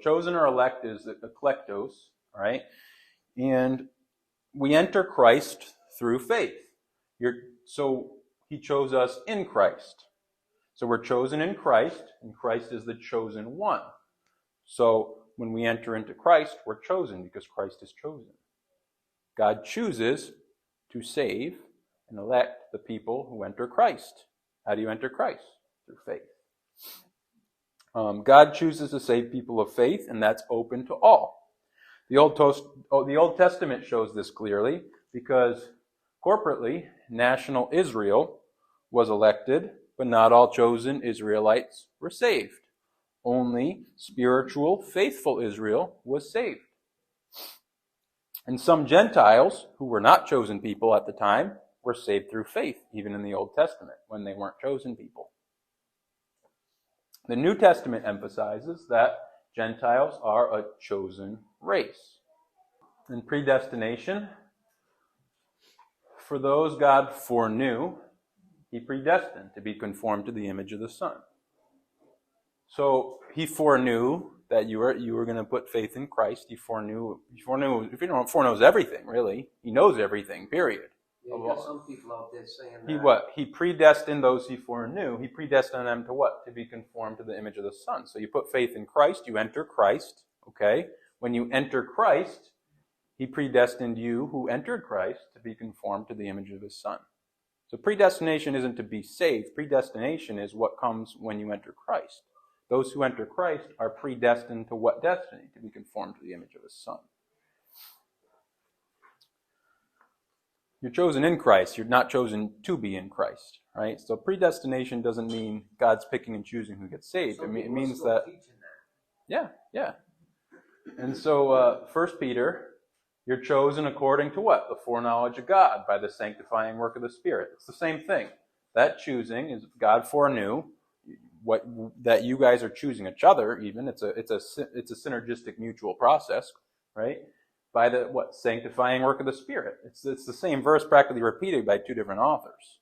Chosen or elect is eklektos, all right? And we enter Christ through faith. So he chose us in Christ. So we're chosen in Christ, and Christ is the chosen one. So when we enter into Christ, we're chosen because Christ is chosen. God chooses to save and elect the people who enter Christ. How do you enter Christ? Through faith. God chooses to save people of faith, and that's open to all. The Old Testament shows this clearly because corporately, national Israel was elected, but not all chosen Israelites were saved. Only spiritual, faithful Israel was saved. And some Gentiles, who were not chosen people at the time, were saved through faith, even in the Old Testament, when they weren't chosen people. The New Testament emphasizes that Gentiles are a chosen race. In predestination, for those God foreknew, he predestined to be conformed to the image of the Son. So he foreknew that you were going to put faith in Christ. He foreknew, if you don't foreknows everything, really. He knows everything, period. Yeah, you got some people out there saying that. He predestined those he foreknew. He predestined them to what? To be conformed to the image of the Son. So you put faith in Christ, you enter Christ, okay? When you enter Christ, he predestined you who entered Christ to be conformed to the image of his Son. So predestination isn't to be saved. Predestination is what comes when you enter Christ. Those who enter Christ are predestined to what destiny? To be conformed to the image of his Son. You're chosen in Christ. You're not chosen to be in Christ, right? So predestination doesn't mean God's picking and choosing who gets saved. It means that. Yeah. And so 1 Peter, you're chosen according to what? The foreknowledge of God by the sanctifying work of the Spirit. It's the same thing. That choosing is God foreknew that you guys are choosing each other. Even it's a synergistic mutual process, right? By the sanctifying work of the Spirit. It's the same verse practically repeated by two different authors.